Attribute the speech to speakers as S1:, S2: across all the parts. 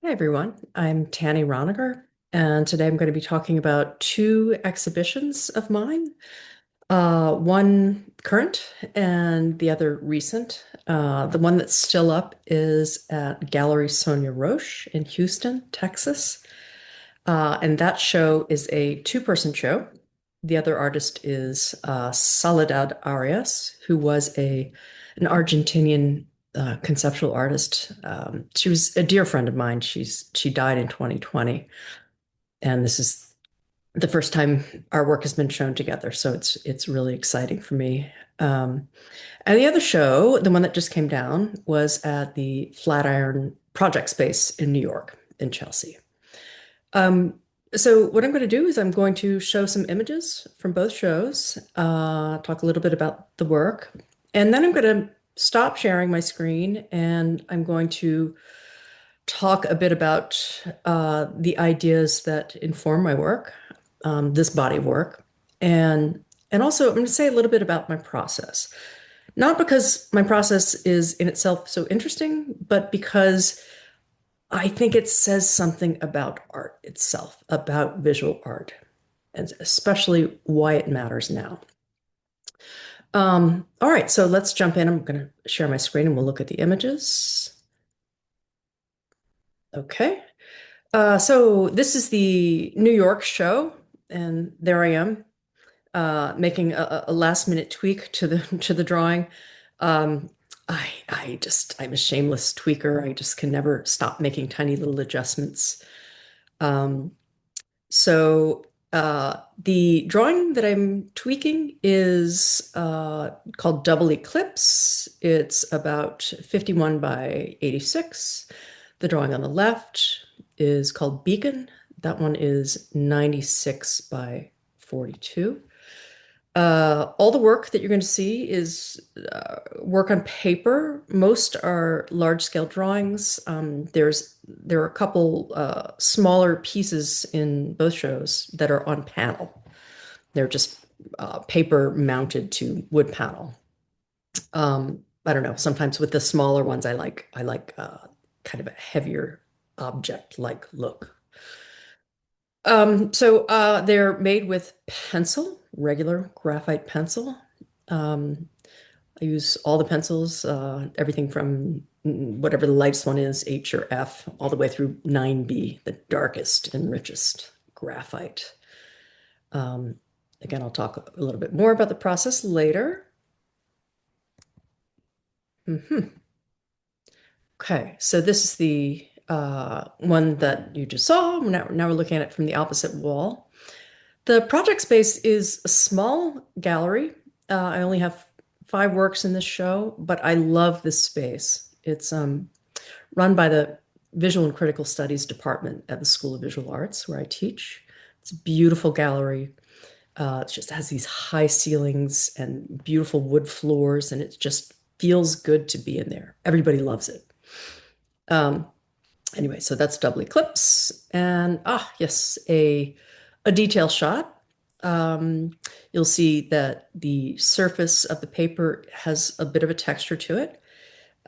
S1: Hi everyone, I'm Taney Roniger, and today I'm going to be talking about two exhibitions of mine. One current and the other recent. The one that's still up is at Gallery Sonja Roesch in Houston, Texas. And that show is a two-person show. The other artist is Soledad Arias, who was an Argentinian conceptual artist. She was a dear friend of mine. She died in 2020, and this is the first time our work has been shown together. So it's really exciting for me. And the other show, the one that just came down, was at the Flatiron Project Space in New York, in Chelsea. Um, so what I'm going to do is I'm going to show some images from both shows, talk a little bit about the work, and then I'm going to stop sharing my screen and I'm going to talk a bit about the ideas that inform my work, this body of work, and and also I'm going to say a little bit about my process. Not because my process is in itself so interesting, but because I think it says something about art itself, about visual art, and especially why it matters now. All right, so let's jump in. I'm going to share my screen and we'll look at the images. Okay. So this is the New York show, and there I am, making a last minute tweak to the to the drawing. Um, I'm a shameless tweaker. I just can never stop making tiny little adjustments. Um, the drawing that I'm tweaking is called Double Eclipse. It's about 51 by 86. The drawing on the left is called Beacon. That one is 96 by 42. All the work that you're going to see is work on paper. Most are large scale drawings. There are a couple smaller pieces in both shows that are on panel. They're just paper mounted to wood panel. I don't know. Sometimes with the smaller ones, I like kind of a heavier object like look. They're made with pencil, regular graphite pencil. Um, I use all the pencils, everything from whatever the lightest one is, H or F, all the way through 9B, the darkest and richest graphite. Um, Again, I'll talk a little bit more about the process later. Mhm. Okay, so this is the one that you just saw. Now we're looking at it from the opposite wall. The project space is a small gallery. I only have five works in this show, but I love this space. It's run by the Visual and Critical Studies Department at the School of Visual Arts, where I teach. It's a beautiful gallery. It just has these high ceilings and beautiful wood floors, and it just feels good to be in there. Everybody loves it. Um, anyway, so that's double eclipse. And yes, a detail shot. You'll see that the surface of the paper has a bit of a texture to it.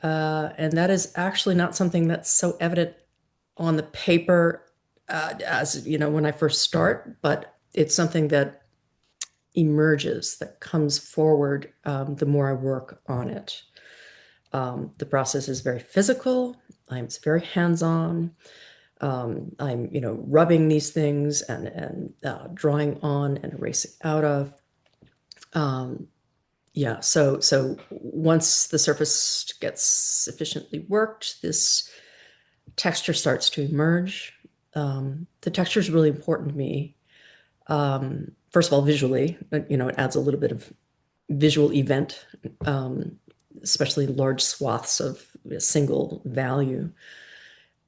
S1: And that is actually not something that's so evident on the paper as you know when I first start, but it's something that emerges, that comes forward the more I work on it. The process is very physical. It's very hands-on. I'm rubbing these things and drawing on and erasing out of. Um, yeah, so once the surface gets sufficiently worked, this texture starts to emerge. The texture is really important to me. First of all, visually, it adds a little bit of visual event, um, especially large swaths of a single value.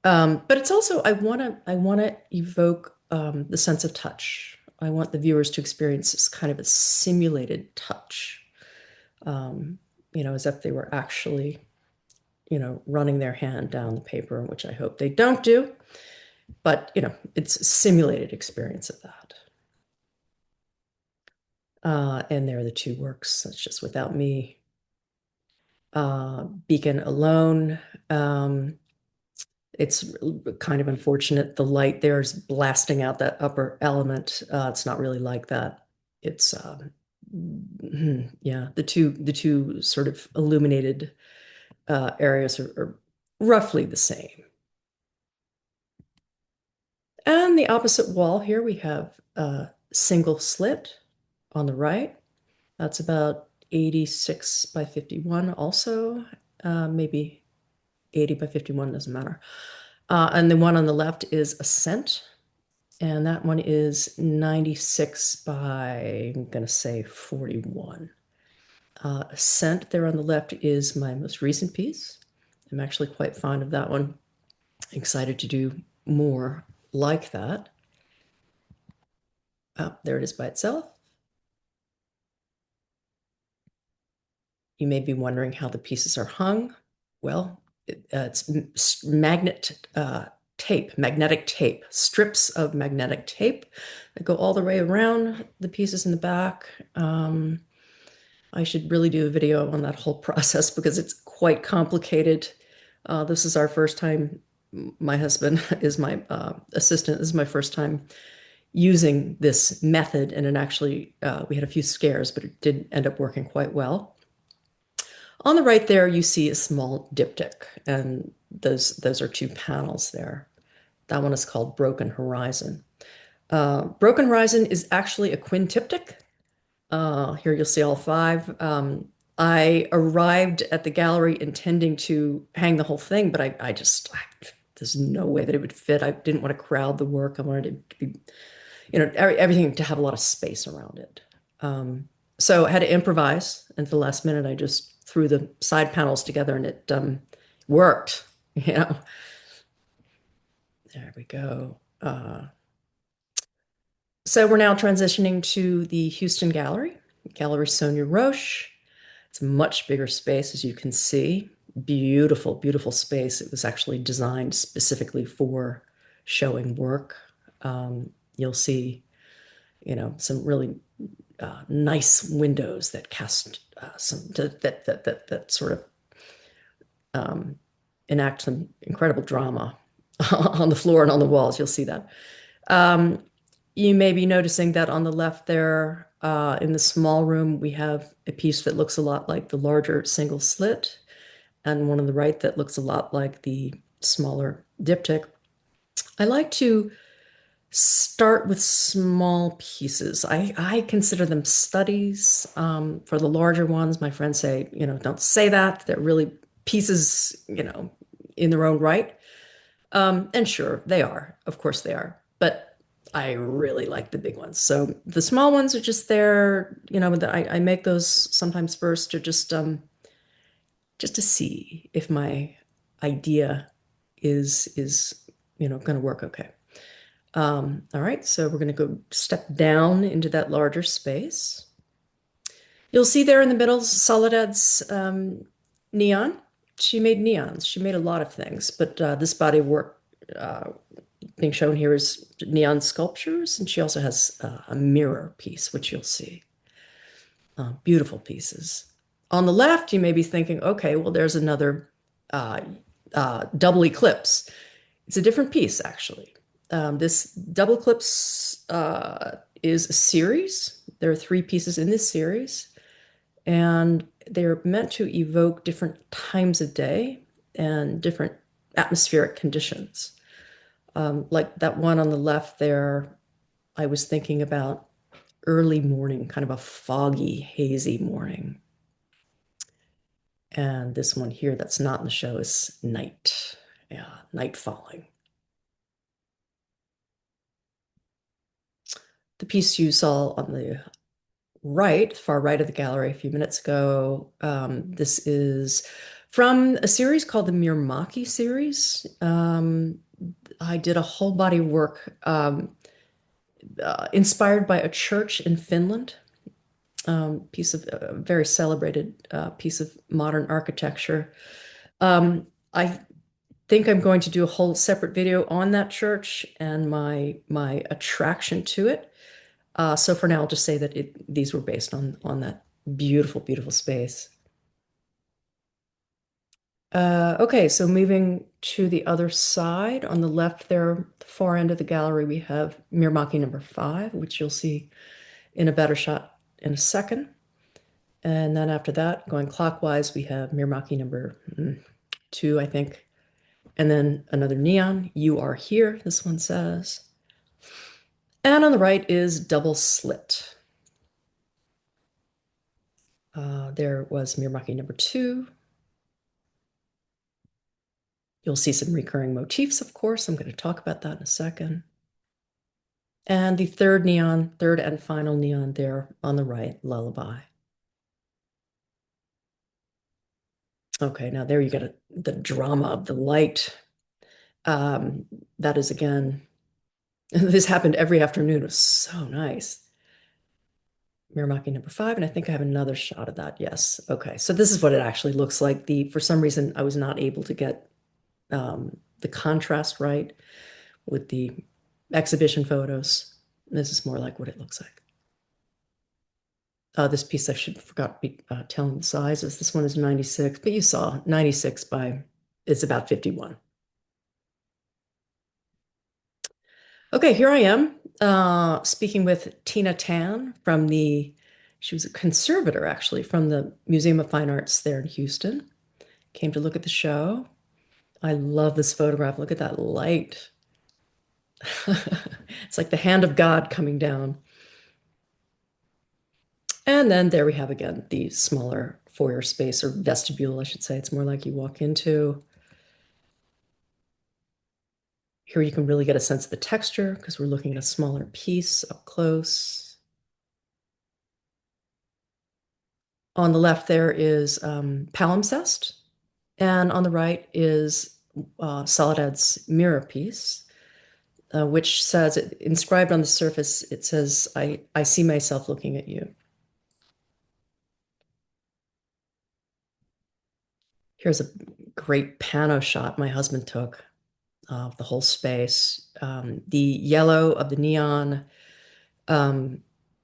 S1: But it's also I want to evoke the sense of touch. I want the viewers to experience this kind of a simulated touch, um, as if they were actually, running their hand down the paper, which I hope they don't do. But it's a simulated experience of that. And there are the two works. That's just without me. Beacon alone. Um, It's kind of unfortunate. The light there is blasting out that upper element. It's not really like that. It's yeah, the two sort of illuminated areas are roughly the same. And the opposite wall here, we have a single slit on the right. That's about 86 by 51 also, maybe 80 by 51, doesn't matter. And the one on the left is Ascent, and that one is 96 by, I'm going to say 41. Ascent there on the left is my most recent piece. I'm actually quite fond of that one. Excited to do more like that. There it is by itself. You may be wondering how the pieces are hung. Well, it's magnetic tape, strips of magnetic tape that go all the way around the pieces in the back. I should really do a video on that whole process because it's quite complicated. This is our first time. My husband is my assistant. This is my first time using this method, and it actually we had a few scares, but it did end up working quite well. On the right there, you see a small diptych, and those are two panels there. That one is called Broken Horizon. Broken Horizon is actually a quintiptych. Here you'll see all five. I arrived at the gallery intending to hang the whole thing, but there's no way that it would fit. I didn't want to crowd the work. I wanted it to be, everything to have a lot of space around it. So I had to improvise. And at the last minute, I just threw the side panels together and it worked. You know, there we go. So we're now transitioning to the Houston Gallery, Gallery Sonja Roesch. It's a much bigger space, as you can see. Beautiful, beautiful space. It was actually designed specifically for showing work. You'll see, some really nice windows that cast that sort of enact some incredible drama on the floor and on the walls. You'll see that. You may be noticing that on the left there, in the small room, we have a piece that looks a lot like the larger single slit, and one on the right that looks a lot like the smaller diptych. I like to start with small pieces. I consider them studies. For the larger ones, my friends say, don't say that. They're really pieces, in their own right. And sure, they are. Of course they are. But I really like the big ones. So the small ones are just there, I make those sometimes first to just to see if my idea is going to work okay. All right, so we're going to go step down into that larger space. You'll see there in the middle, Soledad's neon. She made neons. She made a lot of things, but this body of work being shown here is neon sculptures, and she also has a mirror piece, which you'll see. Beautiful pieces. On the left, you may be thinking, okay, well, there's another double eclipse. It's a different piece, actually. This double eclipse is a series. There are 3 pieces in this series, and they're meant to evoke different times of day and different atmospheric conditions. Like that one on the left there, I was thinking about early morning, kind of a foggy, hazy morning. And this one here that's not in the show is night. Yeah, night falling. The piece you saw on the right, far right of the gallery a few minutes ago, this is from a series called the Mirmaki series. I did a whole body of work inspired by a church in Finland, piece of very celebrated piece of modern architecture. I think I'm going to do a whole separate video on that church and my attraction to it. So for now, I'll just say that these were based on that beautiful, beautiful space. Okay, so moving to the other side, on the left there, the far end of the gallery, we have Miramaki number 5, which you'll see in a better shot in a second. And then after that, going clockwise, we have Miramaki number 2, I think. And then another neon, "You are here," this one says. And on the right is double slit. There was Miramaki number 2. You'll see some recurring motifs, of course. I'm going to talk about that in a second. And the third neon, third and final neon there on the right, Lullaby. Okay, now there you get the drama of the light. That is again, this happened every afternoon. It was so nice. Miramaki number 5, and I think I have another shot of that. Yes. Okay, so this is what it actually looks like. For some reason, I was not able to get the contrast right with the exhibition photos. This is more like what it looks like. This piece I should forgot to be telling the sizes. This one is 96, but you saw 96 by, it's about 51. Okay, here I am speaking with Tina Tan she was a conservator actually from the Museum of Fine Arts there in Houston. Came to look at the show. I love this photograph. Look at that light. It's like the hand of God coming down. And then there we have again the smaller foyer space or vestibule, I should say. It's more like you walk into. Here you can really get a sense of the texture because we're looking at a smaller piece up close. On the left there is palimpsest, and on the right is Soledad's mirror piece, which says, inscribed on the surface, it says, I see myself looking at you. Here's a great pano shot my husband took of the whole space. The yellow of the neon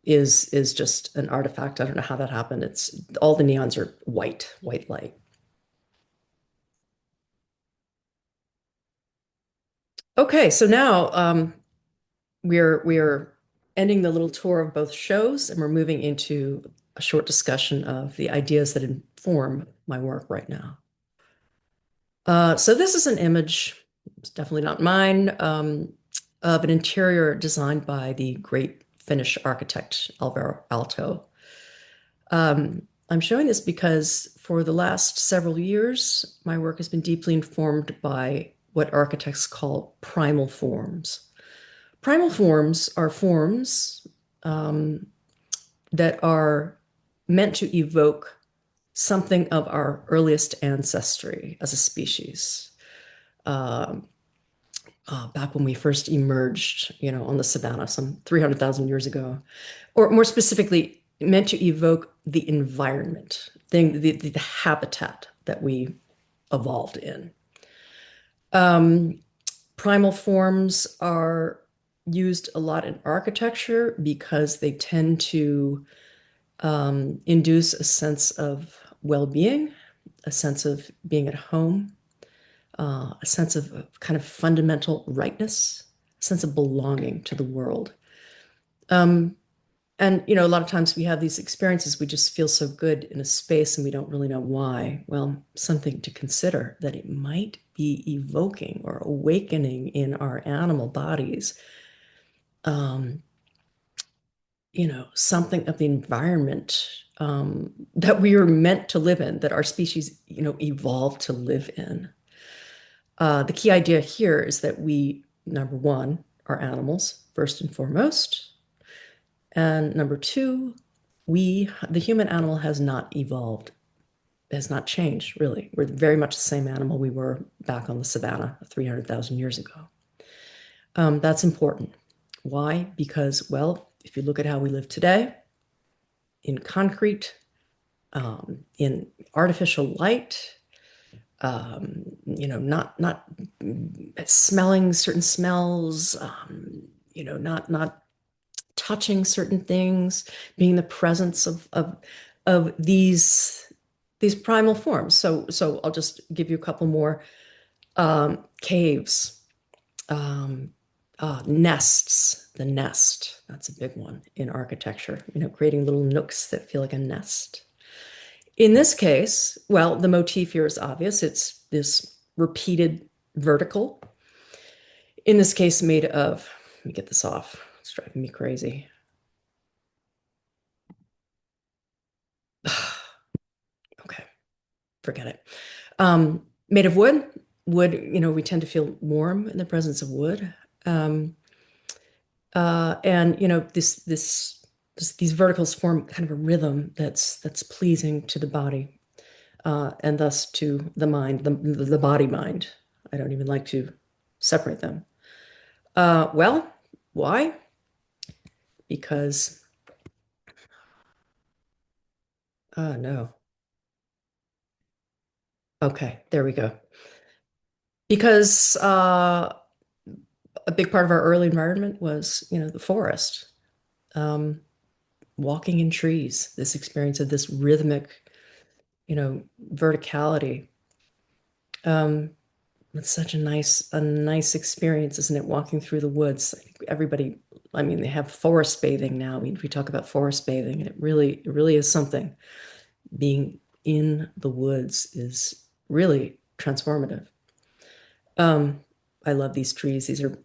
S1: is just an artifact. I don't know how that happened. It's all the neons are white light. Okay, so now we're ending the little tour of both shows, and we're moving into a short discussion of the ideas that inform my work right now. So this is an image, it's definitely not mine, of an interior designed by the great Finnish architect Alvaro Aalto. I'm showing this because for the last several years, my work has been deeply informed by what architects call primal forms. Primal forms are forms that are meant to evoke something of our earliest ancestry as a species. Back when we first emerged, on the savannah some 300,000 years ago, or more specifically, meant to evoke the environment, the habitat that we evolved in. Primal forms are used a lot in architecture because they tend to induce a sense of well-being, a sense of being at home, a sense of kind of fundamental rightness, a sense of belonging to the world. And, a lot of times we have these experiences, we just feel so good in a space and we don't really know why. Well, something to consider that it might be evoking or awakening in our animal bodies, something of the environment that we are meant to live in, that our species, evolved to live in. The key idea here is that we, number one, are animals, first and foremost. And number two, the human animal has not evolved, has not changed, really. We're very much the same animal we were back on the savannah 300,000 years ago. That's important. Why? Because, well, if you look at how we live today, in concrete, in artificial light, not smelling certain smells, not touching certain things, being in the presence of these these primal forms. So I'll just give you a couple more. Caves, um, nests, the nest. That's a big one in architecture, creating little nooks that feel like a nest. In this case, well, the motif here is obvious. It's this repeated vertical. In this case, made of, let me get this off. It's driving me crazy. Okay, forget it. Made of wood. Wood, we tend to feel warm in the presence of wood. Um, and these verticals form kind of a rhythm that's pleasing to the body, and thus to the mind, the body mind. I don't even like to separate them. Well, why? Because, no. Okay, there we go. Because a big part of our early environment was, the forest, um, walking in trees, this experience of this rhythmic, verticality. Um, it's such a nice experience, isn't it? Walking through the woods. I think everybody, I mean, they have forest bathing now. We talk about forest bathing, and it really is something. Being in the woods is really transformative. Um, I love these trees. These are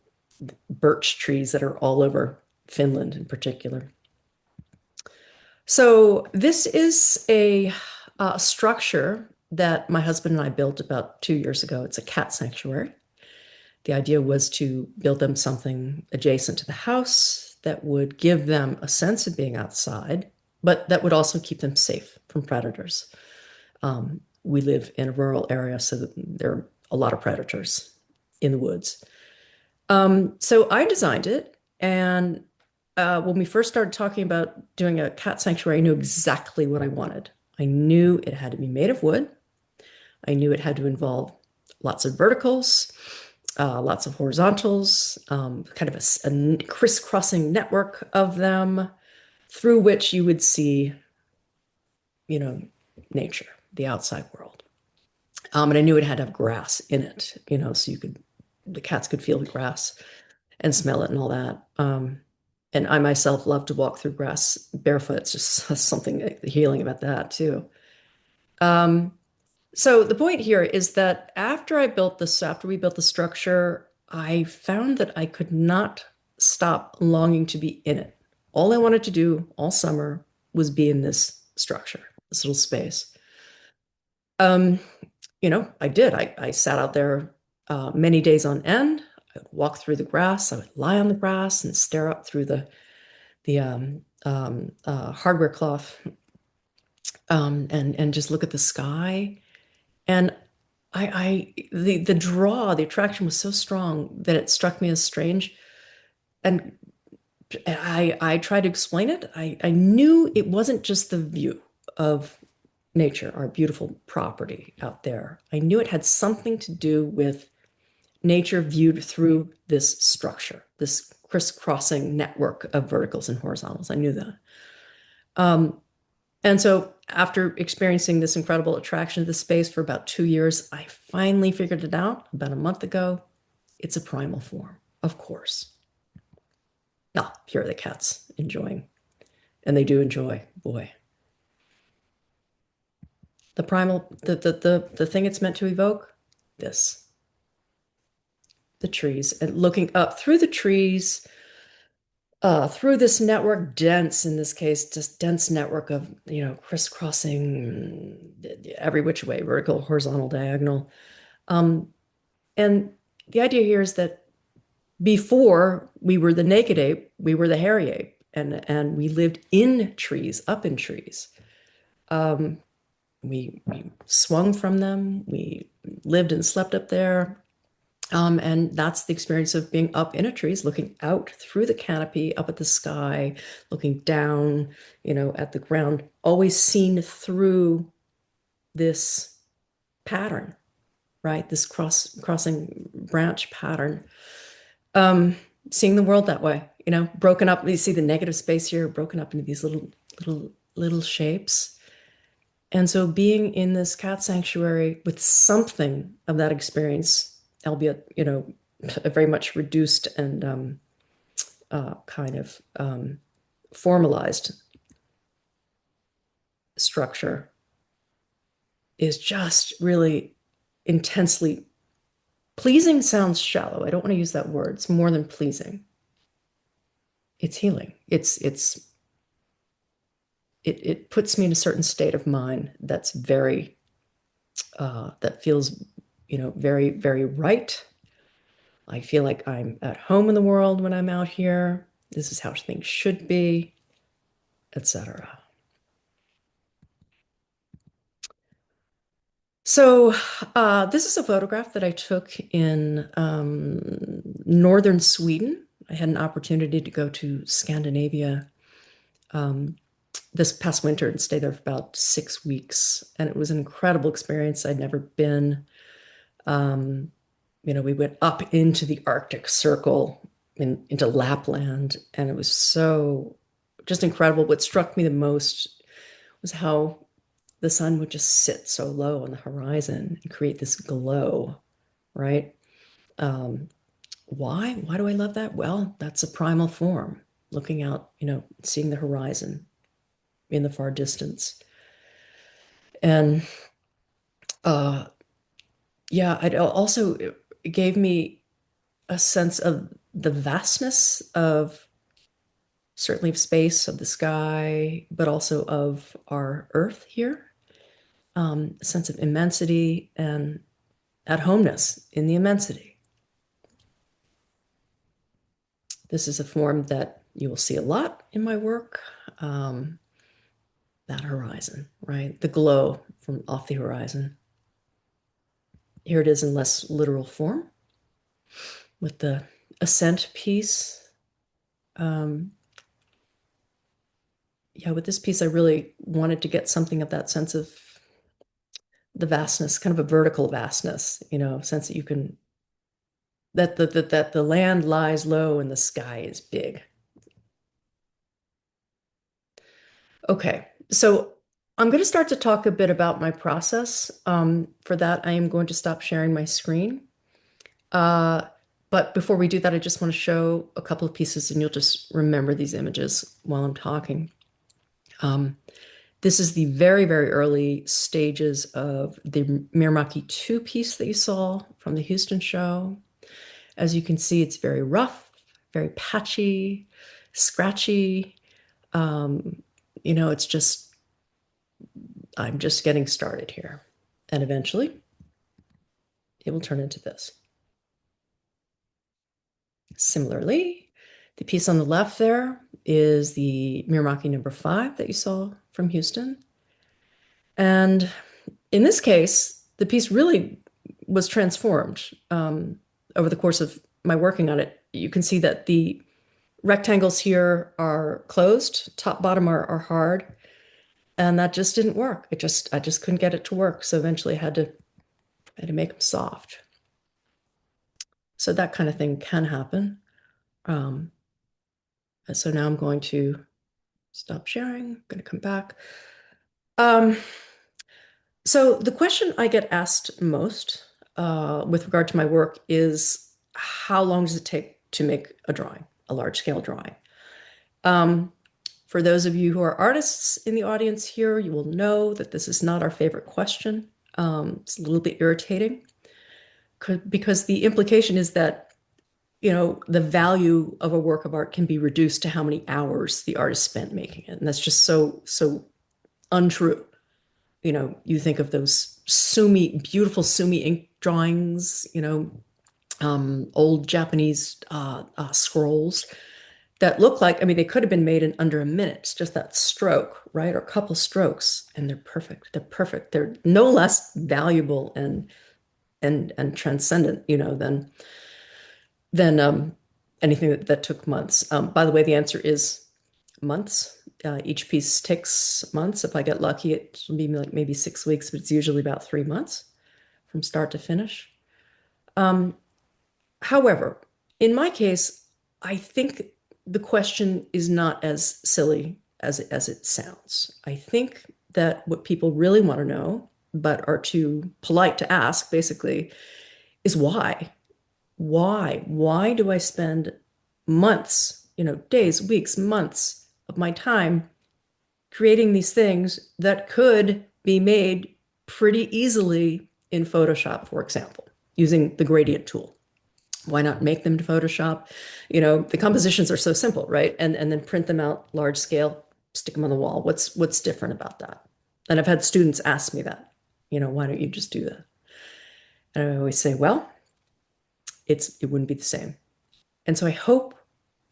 S1: birch trees that are all over Finland in particular. So this is a structure that my husband and I built about 2 years ago. It's a cat sanctuary. The idea was to build them something adjacent to the house that would give them a sense of being outside, but that would also keep them safe from predators. We live in a rural area, so that there are a lot of predators in the woods. So I designed it, and when we first started talking about doing a cat sanctuary, I knew exactly what I wanted. I knew it had to be made of wood. I knew it had to involve lots of verticals, lots of horizontals, kind of a crisscrossing network of them through which you would see, you know, nature, the outside world. And I knew it had to have grass in it, so the cats could feel the grass and smell it and all that. And I myself love to walk through grass barefoot. It's just something healing about that too. Um, so the point here is that after we built the structure, I found that I could not stop longing to be in it. All I wanted to do all summer was be in this structure, this little space. Um, I did. I sat out there many days on end. I would walk through the grass. I would lie on the grass and stare up through the hardware cloth, and just look at the sky. And the attraction was so strong that it struck me as strange. And I tried to explain it. I knew it wasn't just the view of nature, our beautiful property out there. I knew it had something to do with nature viewed through this structure, this crisscrossing network of verticals and horizontals. I knew that. Um, and so after experiencing this incredible attraction to the space for about 2 years, I finally figured it out about a month ago. It's a primal form, of course. Now, here are the cats enjoying, and they do enjoy, boy. The primal, the thing it's meant to evoke, this, the trees, and looking up through the trees, through this network, dense in this case, just dense network of, crisscrossing every which way, vertical, horizontal, diagonal. Um, and the idea here is that before we were the naked ape, we were the hairy ape, and we lived in trees, up in trees. Um, we swung from them, we lived and slept up there. And that's the experience of being up in a tree, is looking out through the canopy, up at the sky, looking down, at the ground, always seen through this pattern, right? This crossing branch pattern. Seeing the world that way, broken up. You see the negative space here, broken up into these little shapes. And so being in this cat sanctuary with something of that experience, albeit, a very much reduced and kind of formalized structure, is just really intensely pleasing. Sounds shallow. I don't want to use that word. It's more than pleasing. It's healing. It puts me in a certain state of mind that's very that feels, very, very right. I feel like I'm at home in the world when I'm out here. This is how things should be, etc. So, this is a photograph that I took in northern Sweden. I had an opportunity to go to Scandinavia um, this past winter and stay there for about 6 weeks. And it was an incredible experience. I'd never been. Um, we went up into the Arctic Circle into Lapland, and it was so just incredible. What struck me the most was how the sun would just sit so low on the horizon and create this glow, right? Um, why? Why do I love that? Well, that's a primal form, looking out, seeing the horizon in the far distance. And uh, yeah, it also it gave me a sense of the vastness of certainly of space, of the sky, but also of our Earth here. A sense of immensity and at homeness in the immensity. This is a form that you will see a lot in my work. Um, that horizon, right? The glow from off the horizon. Here it is in less literal form with the ascent piece. Um, yeah, with this piece, I really wanted to get something of that sense of the vastness, kind of a vertical vastness, sense that you can that the land lies low and the sky is big. Okay, so I'm going to start to talk a bit about my process. For that, I am going to stop sharing my screen. Uh, but before we do that, I just want to show a couple of pieces, and you'll just remember these images while I'm talking. Um, this is the very, very early stages of the Miramaki 2 piece that you saw from the Houston show. As you can see, it's very rough, very patchy, scratchy. It's just, I'm just getting started here. And eventually, it will turn into this. Similarly, the piece on the left there is the Miramaki number 5 that you saw from Houston. And in this case, the piece really was transformed over the course of my working on it. You can see that the rectangles here are closed, top, bottom are hard, and that just didn't work. I just couldn't get it to work. So eventually I had to make them soft. So that kind of thing can happen. Um, so now I'm going to stop sharing. I'm going to come back. Um, so the question I get asked most with regard to my work is how long does it take to make a drawing, a large scale drawing? Um, for those of you who are artists in the audience here, you will know that this is not our favorite question. It's a little bit irritating because the implication is that, the value of a work of art can be reduced to how many hours the artist spent making it. And that's just so untrue. You think of those beautiful sumi ink drawings, old Japanese scrolls that look like, I mean, they could have been made in under a minute. It's just that stroke, right? Or a couple strokes, and they're perfect. They're perfect. They're no less valuable and transcendent, than anything that took months. By the way, the answer is months. Each piece takes months. If I get lucky, it'll be like maybe 6 weeks, but it's usually about 3 months from start to finish. Um, However, in my case, I think the question is not as silly as it sounds. I think that what people really want to know, but are too polite to ask, basically, is why? Why? Why do I spend months, days, weeks, months of my time creating these things that could be made pretty easily in Photoshop, for example, using the gradient tool? Why not make them to Photoshop? The compositions are so simple, right? And then print them out large scale, stick them on the wall. What's different about that? And I've had students ask me that, why don't you just do that? And I always say, well, it wouldn't be the same. And so I hope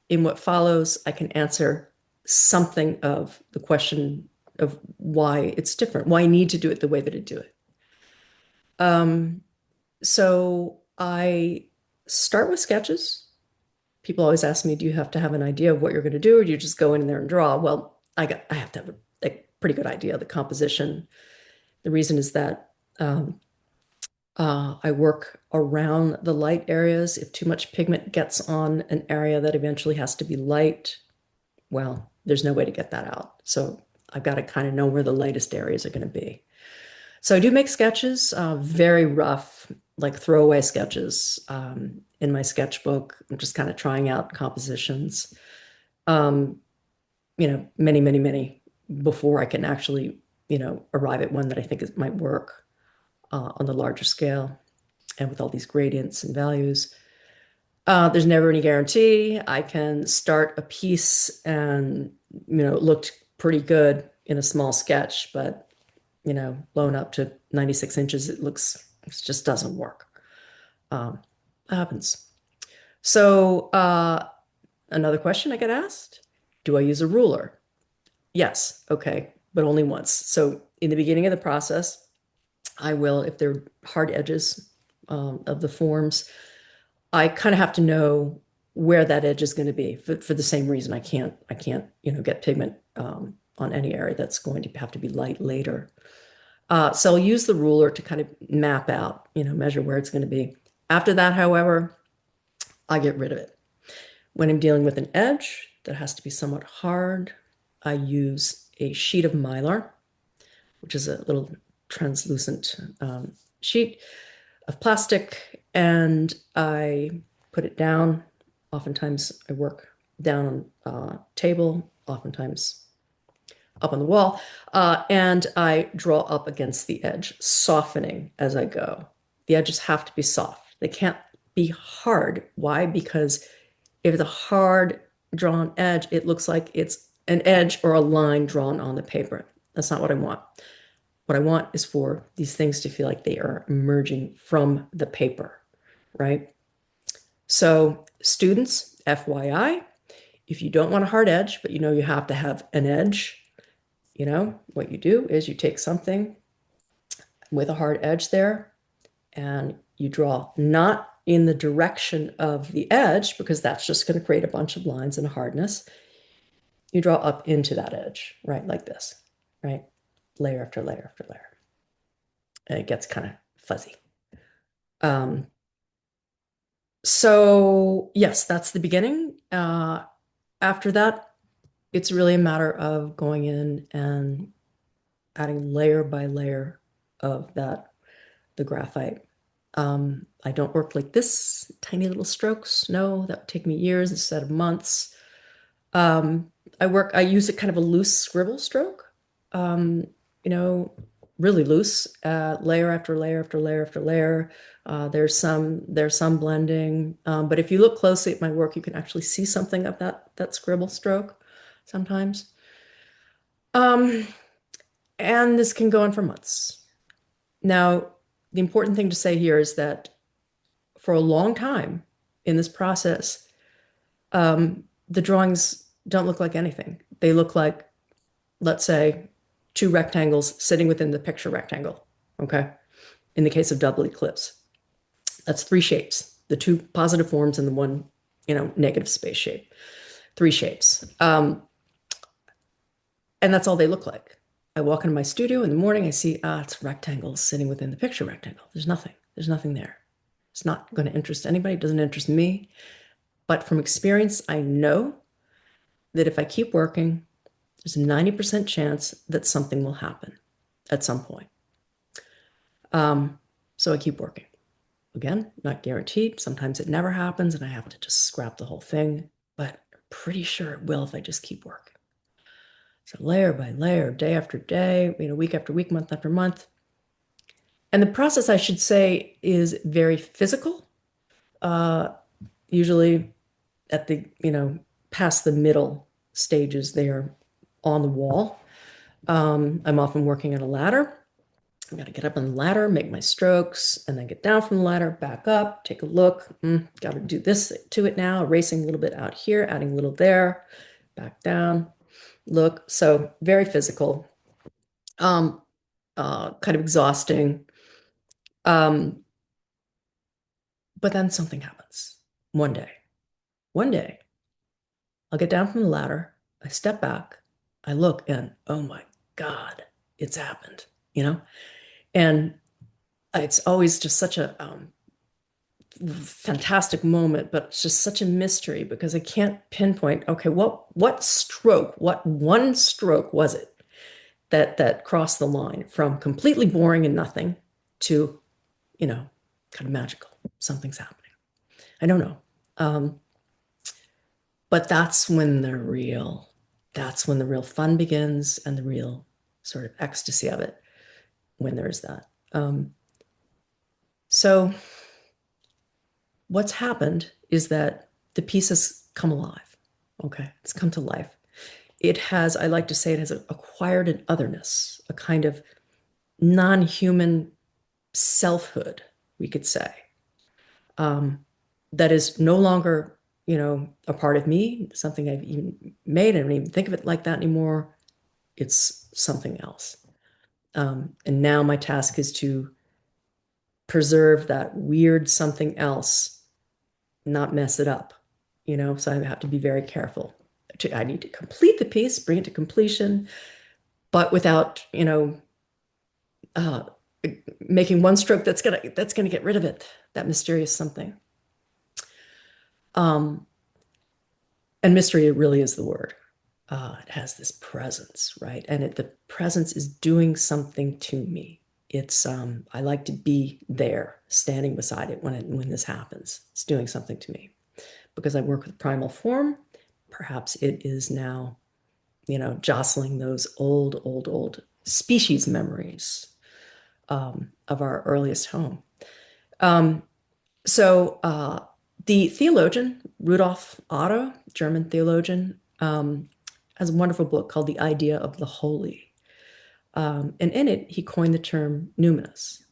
S1: in what follows, I can answer something of the question of why it's different, why I need to do it the way that I do it. So I start with sketches. People always ask me, do you have to have an idea of what you're going to do, or do you just go in there and draw? Well, I have to have a pretty good idea of the composition. The reason is that I work around the light areas. If too much pigment gets on an area that eventually has to be light, well, there's no way to get that out. So I've got to kind of know where the lightest areas are going to be. So I do make sketches, very rough, like throwaway sketches in my sketchbook. I'm just kind of trying out compositions, many, many, many before I can actually, arrive at one that I think might work on the larger scale and with all these gradients and values. There's never any guarantee. I can start a piece and, it looked pretty good in a small sketch, but, blown up to 96 inches, it just doesn't work. Happens. So another question I get asked, do I use a ruler? Yes. Okay. But only once. So in the beginning of the process, I will, if they're hard edges of the forms, I kind of have to know where that edge is going to be for the same reason I can't, get pigment on any area that's going to have to be light later. So I'll use the ruler to kind of map out, measure where it's going to be. After that, however, I get rid of it. When I'm dealing with an edge that has to be somewhat hard, I use a sheet of Mylar, which is a little translucent sheet of plastic, and I put it down. Oftentimes I work down on a table, oftentimes up on the wall, and I draw up against the edge, softening as I go. The edges have to be soft. They can't be hard. Why? Because if it's a hard drawn edge, it looks like it's an edge or a line drawn on the paper. That's not what I want. What I want is for these things to feel like they are emerging from the paper, right? So students, FYI, if you don't want a hard edge, but you have to have an edge, what you do is you take something with a hard edge there and you draw not in the direction of the edge, because that's just going to create a bunch of lines and hardness. You draw up into that edge, right? Like this, right? Layer after layer after layer. And it gets kind of fuzzy. So yes, that's the beginning. After that, it's really a matter of going in and adding layer by layer of the graphite. I don't work like this, tiny little strokes. No, that would take me years instead of months. I use a kind of a loose scribble stroke, really loose, layer after layer after layer after layer. There's some blending, but if you look closely at my work, you can actually see something of that scribble stroke sometimes. And this can go on for months. Now, the important thing to say here is that for a long time in this process, the drawings don't look like anything. They look like, let's say, two rectangles sitting within the picture rectangle, okay? In the case of double eclipse. That's three shapes, the two positive forms and the one, negative space shape. Three shapes. And that's all they look like. I walk into my studio in the morning, I see, it's rectangles sitting within the picture rectangle. There's nothing there. It's not going to interest anybody. It doesn't interest me. But from experience, I know that if I keep working, There's a 90% chance that something will happen at some point. So I keep working. Again, not guaranteed. Sometimes it never happens and I have to just scrap the whole thing, but I'm pretty sure it will if I just keep working. So layer by layer, day after day, week after week, month after month. And the process, I should say, is very physical. Uh, Usually at the, past the middle stages there on the wall. I'm often working on a ladder. I got to get up on the ladder, make my strokes, and then get down from the ladder, back up, take a look. Got to do this to it now, erasing a little bit out here, adding a little there, back down, look. So very physical, kind of exhausting. Um, but then something happens one day. One day, I'll get down from the ladder, I step back, I look, and oh my God, it's happened, you know? And it's always just such a fantastic moment, but it's just such a mystery because I can't pinpoint, okay, what one stroke was it that crossed the line from completely boring and nothing to, kind of magical. Something's happening. I don't know. Um, but that's when the real fun begins and the real sort of ecstasy of it, when there's that. So what's happened is that the piece has come alive. Okay, it's come to life. It has, I like to say, it has acquired an otherness, a kind of non-human selfhood, we could say, that is no longer, a part of me, something I've even made. I don't even think of it like that anymore. It's something else. And now my task is to preserve that weird something else, not mess it up, so I have to be very careful. I need to complete the piece, bring it to completion, but without, uh, making one stroke that's gonna get rid of it, that mysterious something. Um, and mystery really is the word. It has this presence, right? And the presence is doing something to me. It's I like to be there, standing beside it when this happens. It's doing something to me because I work with primal form. Perhaps it is now, jostling those old species memories of our earliest home. Um, so the theologian Rudolf Otto, German theologian, has a wonderful book called The Idea of the Holy. And in it, he coined the term numinous.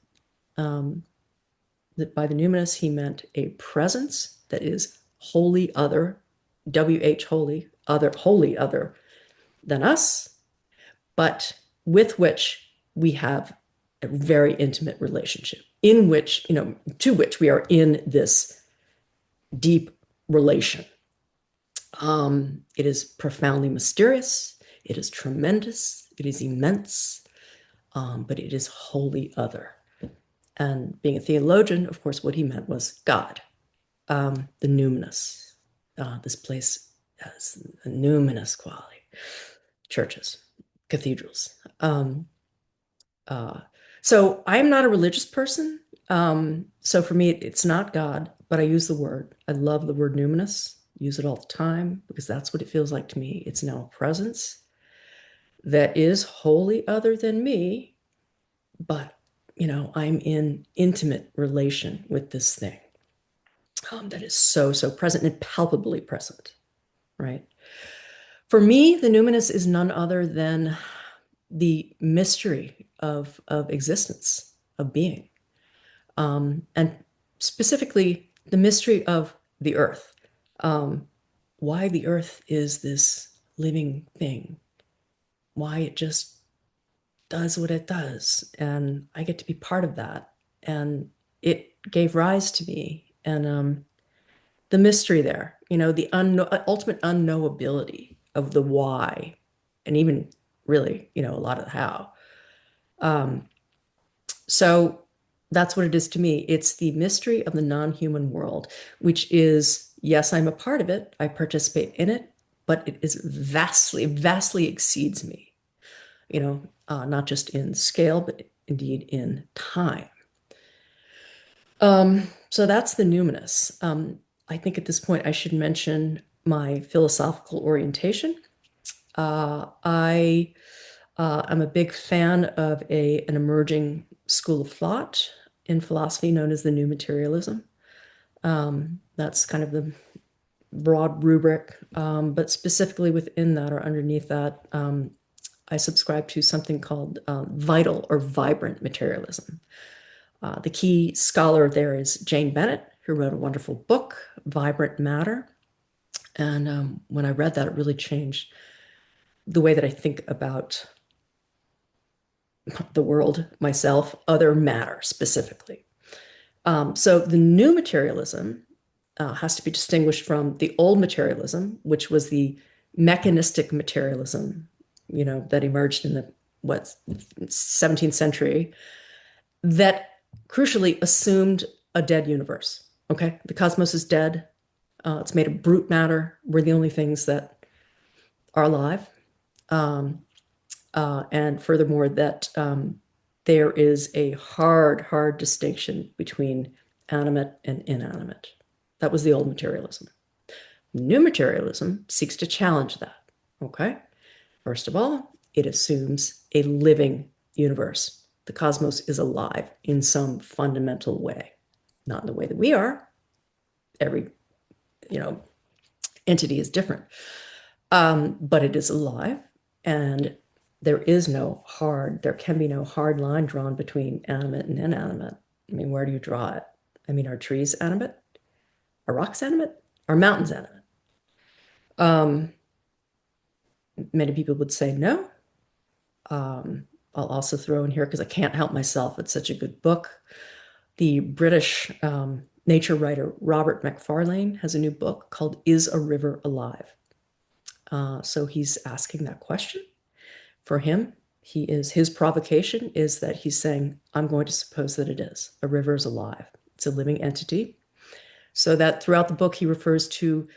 S1: That by the numinous, he meant a presence that is wholly other, WH wholly other than us, but with which we have a very intimate relationship, in which, to which we are in this deep relation. It is profoundly mysterious. It is tremendous. It is immense, but it is wholly other. And being a theologian, of course, what he meant was God, the numinous. This place has a numinous quality. Churches, cathedrals. Uh, so I'm not a religious person. So for me, it's not God, but I use the word. I love the word numinous. Use it all the time because that's what it feels like to me. It's now a presence that is wholly other than me, but I'm in intimate relation with this thing that is so present and palpably present, right? For me, the numinous is none other than the mystery of existence, of being, and specifically the mystery of the earth. Why the earth is this living thing, why it just does what it does, and I get to be part of that, and it gave rise to me, and the mystery there, the ultimate unknowability of the why, and even really, a lot of the how. Um, so that's what it is to me. It's the mystery of the non-human world, which is, yes, I'm a part of it. I participate in it, but it is vastly, vastly exceeds me, not just in scale, but indeed in time. So that's the numinous. I think at this point I should mention my philosophical orientation. I am a big fan of an emerging school of thought in philosophy known as the new materialism. That's kind of the broad rubric, but specifically within that or underneath that, I subscribe to something called vital or vibrant materialism. The key scholar there is Jane Bennett, who wrote a wonderful book, Vibrant Matter. And when I read that, it really changed the way that I think about the world, myself, other matter specifically. So the new materialism has to be distinguished from the old materialism, which was the mechanistic materialism, that emerged in the 17th century, that crucially assumed a dead universe. Okay, the cosmos is dead. It's made of brute matter. We're the only things that are alive. And furthermore, that there is a hard distinction between animate and inanimate. That was the old materialism. New materialism seeks to challenge that. Okay. First of all, it assumes a living universe. The cosmos is alive in some fundamental way, not in the way that we are. Every, entity is different. But it is alive, and there can be no hard line drawn between animate and inanimate. I mean, where do you draw it? I mean, are trees animate? Are rocks animate? Are mountains animate? Many people would say no. I'll also throw in here, because I can't help myself, it's such a good book. The British nature writer Robert Macfarlane has a new book called Is a River Alive? So he's asking that question. For him, his provocation is that he's saying, I'm going to suppose that it is. A river is alive. It's a living entity. So that throughout the book, he refers to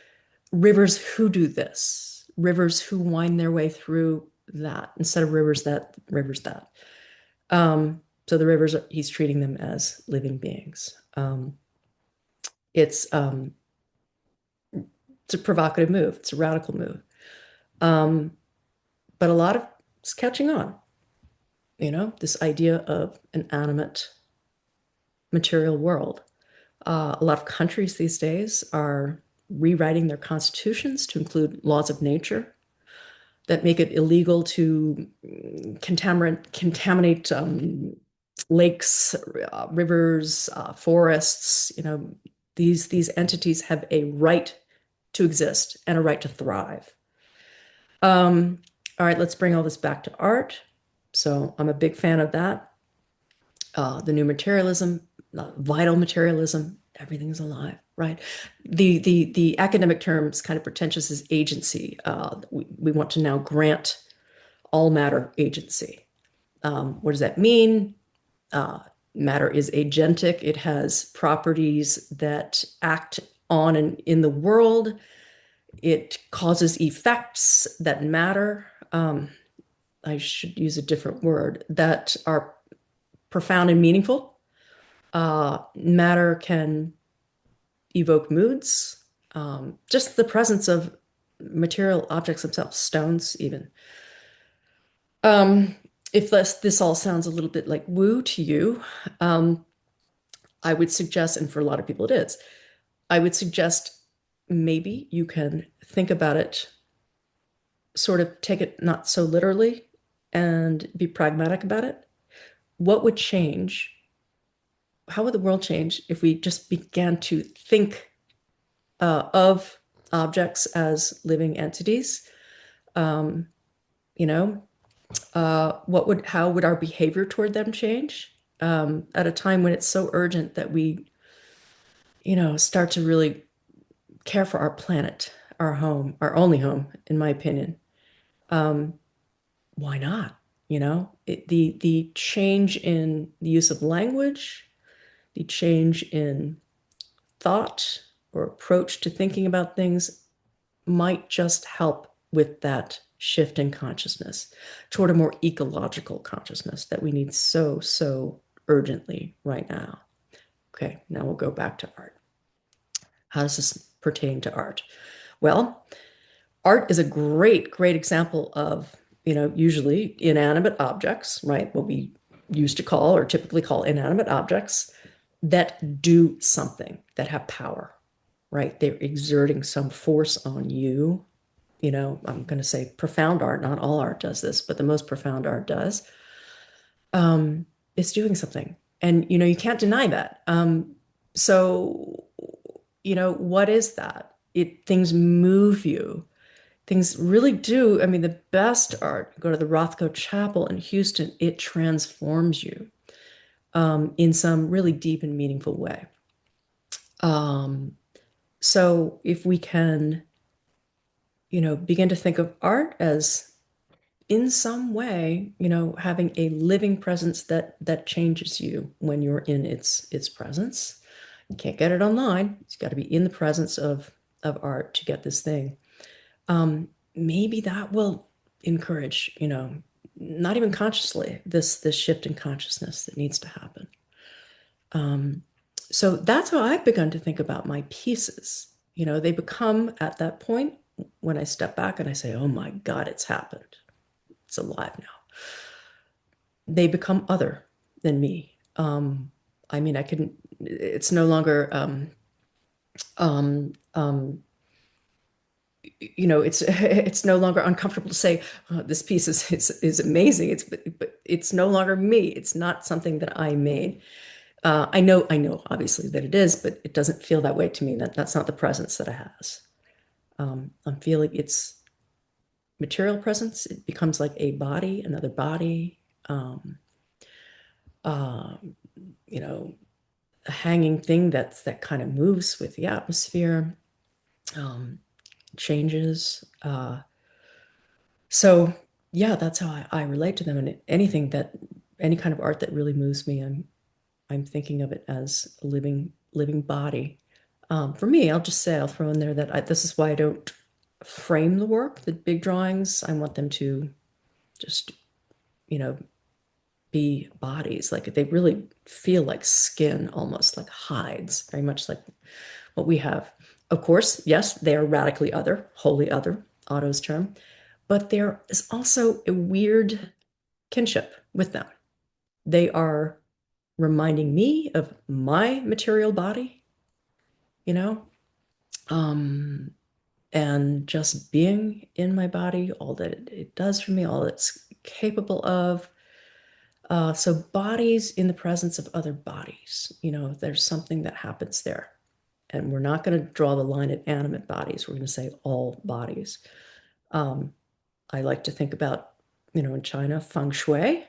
S1: rivers who do this, rivers who wind their way through that, instead of rivers that. So the rivers, he's treating them as living beings. It's a provocative move. It's a radical move. But a lot of it's catching on. This idea of an animate material world. A lot of countries these days are rewriting their constitutions to include laws of nature that make it illegal to contaminate lakes, rivers, forests. These entities have a right to exist and a right to thrive. All right, let's bring all this back to art. So I'm a big fan of that. The new materialism, vital materialism, everything is alive, right? The academic term is kind of pretentious as agency. We want to now grant all matter agency. What does that mean? Matter is agentic. It has properties that act on and in the world. It causes effects that matter. I should use a different word, that are profound and meaningful. Matter can evoke moods. Just the presence of material objects themselves, stones even. If this all sounds a little bit like woo to you, I would suggest, and for a lot of people it is, I would suggest maybe you can think about it, sort of take it not so literally and be pragmatic about it. What would change? How would the world change if we just began to think of objects as living entities? How would our behavior toward them change at a time when it's so urgent that we, start to really care for our planet, our home, our only home, in my opinion? Why not? The change in the use of language, the change in thought or approach to thinking about things might just help with that shift in consciousness toward a more ecological consciousness that we need so, so urgently right now. Okay, now we'll go back to art. How does this pertain to art? Well, art is a great, great example of, usually inanimate objects, right? What we used to call or typically call inanimate objects that do something, that have power, right? They're exerting some force on you. I'm going to say profound art, not all art does this, but the most profound art does. It's doing something. And, you can't deny that. So, what is that? Things move you. Things really do. I mean, the best art, go to the Rothko Chapel in Houston, it transforms you in some really deep and meaningful way. Um, so if we can, begin to think of art as in some way, having a living presence that changes you when you're in its presence. You can't get it online. It's got to be in the presence of art to get this thing. Maybe that will encourage, not even consciously, this shift in consciousness that needs to happen. So that's how I've begun to think about my pieces. They become at that point when I step back and I say, oh my God, it's happened. It's alive now. They become other than me. I mean, it's no longer, um, um, it's no longer uncomfortable to say, oh, this piece is amazing. But it's no longer me. It's not something that I made. I know, obviously that it is, but it doesn't feel that way to me. That's not the presence that it has. I'm feeling its material presence. It becomes like a body, another body. Um, uh, you know, a hanging thing that kind of moves with the atmosphere, um, changes. So yeah, that's how I relate to them. And any kind of art that really moves me, I'm thinking of it as a living body. For me, I'll just say I'll throw in there that this is why I don't frame the work, the big drawings. I want them to just, you know, be bodies. Like they really feel like skin, almost like hides, very much like what we have. Of course, yes, they are radically other, wholly other, Otto's term, but there is also a weird kinship with them. They are reminding me of my material body, you know, um, and just being in my body, all that it does for me, all it's capable of. So bodies in the presence of other bodies, there's something that happens there. And we're not going to draw the line at animate bodies. We're going to say all bodies. Um, I like to think about, in China, feng shui,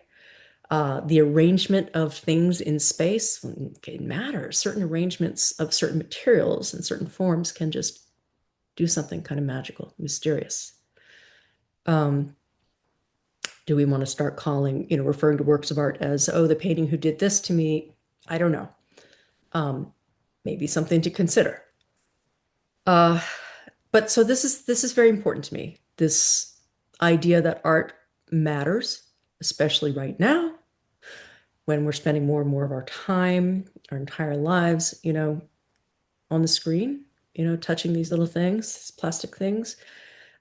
S1: the arrangement of things in space. It matters. Certain arrangements of certain materials and certain forms can just do something kind of magical, mysterious. Um, do we want to start calling, referring to works of art as, oh, the painting who did this to me? I don't know. Um, Maybe something to consider. Uh, but so this is very important to me. This idea that art matters, especially right now, when we're spending more and more of our time, our entire lives, on the screen, touching these little things, these plastic things.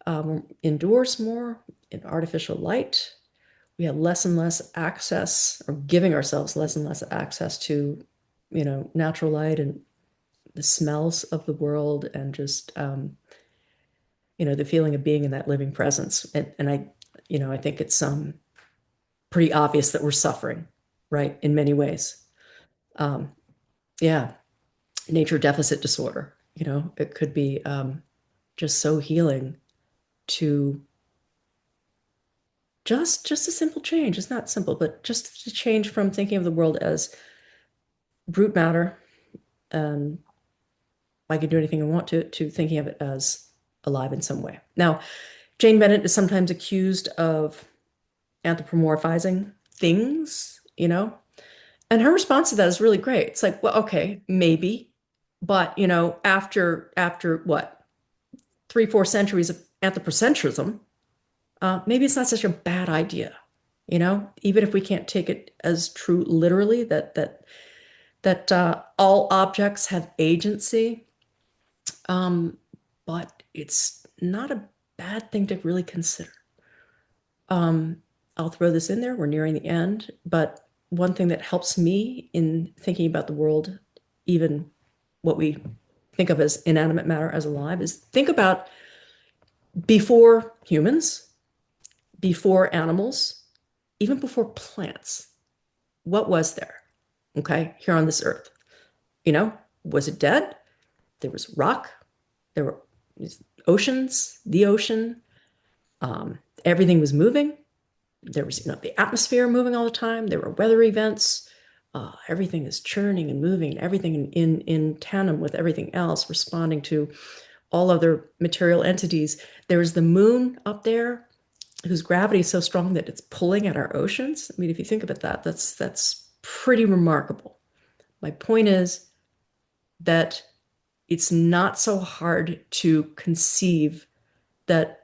S1: We're indoors more in artificial light. We have less and less access, or giving ourselves less and less access to, natural light and the smells of the world, and just, the feeling of being in that living presence. And I think it's pretty obvious that we're suffering, right, in many ways. Um, yeah, nature deficit disorder, it could be just so healing to just a simple change. It's not simple, but just to change from thinking of the world as brute matter, and I can do anything I want to thinking of it as alive in some way. Now, Jane Bennett is sometimes accused of anthropomorphizing things, and her response to that is really great. It's like, well, okay, maybe, but after what? three, 4 centuries of anthropocentrism, maybe it's not such a bad idea, even if we can't take it as true literally that all objects have agency. Um, but it's not a bad thing to really consider. Um, I'll throw this in there. We're nearing the end, but one thing that helps me in thinking about the world, even what we think of as inanimate matter as alive, is think about before humans, before animals, even before plants. What was there? Okay, here on this earth. You know, was it dead? There was rock, there were oceans, the ocean, everything was moving. There was, the atmosphere moving all the time. There were weather events. Everything is churning and moving, everything in tandem with everything else, responding to all other material entities. There is the moon up there, whose gravity is so strong that it's pulling at our oceans. I mean, if you think about that, that's pretty remarkable. My point is that it's not so hard to conceive that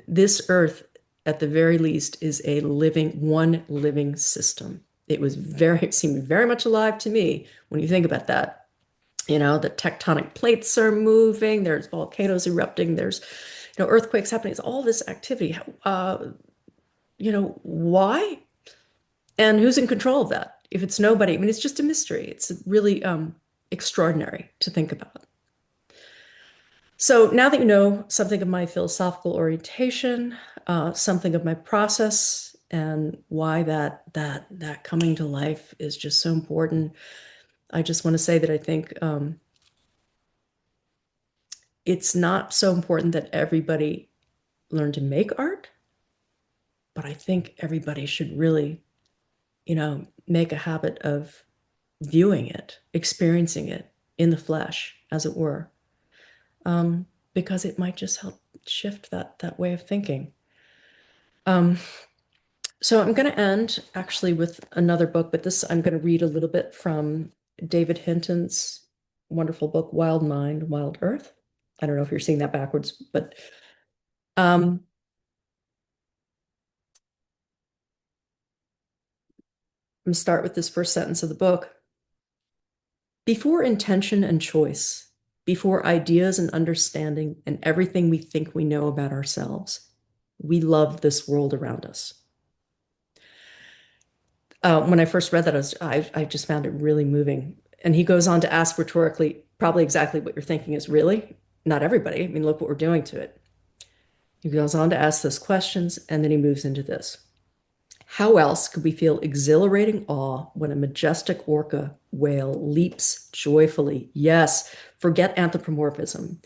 S1: this earth, at the very least, is a one living system. It seemed very much alive to me when you think about that. The tectonic plates are moving, there's volcanoes erupting, there's, earthquakes happening. It's all this activity. Why? And who's in control of that? If it's nobody, I mean, it's just a mystery. It's really extraordinary to think about. So now that you know something of my philosophical orientation, something of my process, and why that coming to life is just so important, I just want to say that I think it's not so important that everybody learn to make art, but I think everybody should really, make a habit of viewing it, experiencing it in the flesh, as it were, because it might just help shift that way of thinking. Um, so I'm going to end actually with another book, but this I'm going to read a little bit from David Hinton's wonderful book, Wild Mind, Wild Earth. I don't know if you're seeing that backwards, but um, I'm going to start with this first sentence of the book. Before intention and choice, before ideas and understanding and everything we think we know about ourselves, we love this world around us. When I first read that, I just found it really moving. And he goes on to ask rhetorically, probably exactly what you're thinking is really not everybody. I mean, look what we're doing to it. He goes on to ask those questions, and then he moves into this. How else could we feel exhilarating awe when a majestic orca whale leaps joyfully? Yes, forget anthropomorphism,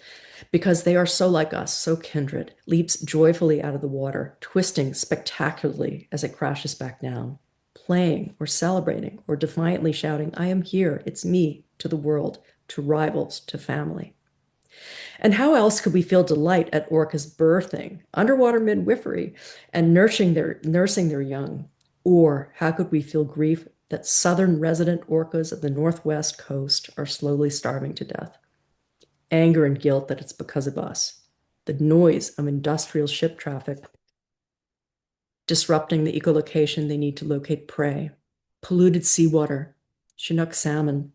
S1: because they are so like us, so kindred, leaps joyfully out of the water, twisting spectacularly as it crashes back down, playing or celebrating or defiantly shouting, I am here, it's me, to the world, to rivals, to family. And how else could we feel delight at orcas birthing, underwater midwifery, and nursing their young? Or how could we feel grief that southern resident orcas of the northwest coast are slowly starving to death? Anger and guilt that it's because of us. The noise of industrial ship traffic disrupting the echolocation they need to locate prey. Polluted seawater, Chinook salmon,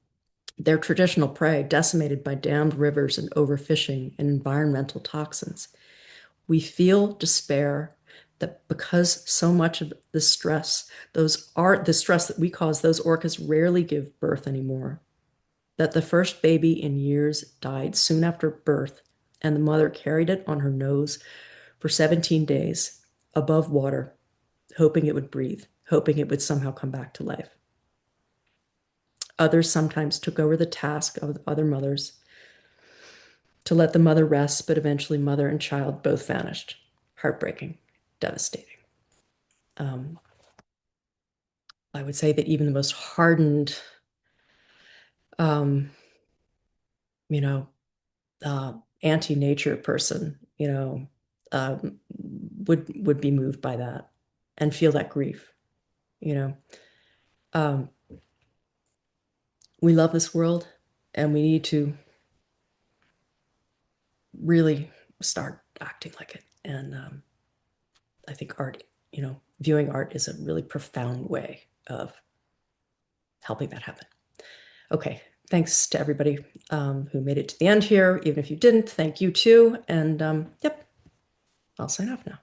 S1: their traditional prey decimated by dammed rivers and overfishing and environmental toxins. We feel despair that because so much of the stress, the stress that we cause, those orcas rarely give birth anymore. That the first baby in years died soon after birth, and the mother carried it on her nose for 17 days above water, hoping it would breathe, hoping it would somehow come back to life. Others sometimes took over the task of other mothers to let the mother rest, but eventually mother and child both vanished. Heartbreaking, devastating. Um, I would say that even the most hardened, um, you know, uh, anti-nature person, would be moved by that and feel that grief. You know, um, we love this world, and we need to really start acting like it. And I think art, viewing art is a really profound way of helping that happen. Okay, thanks to everybody who made it to the end here. Even if you didn't, thank you too. And yep, I'll sign off now.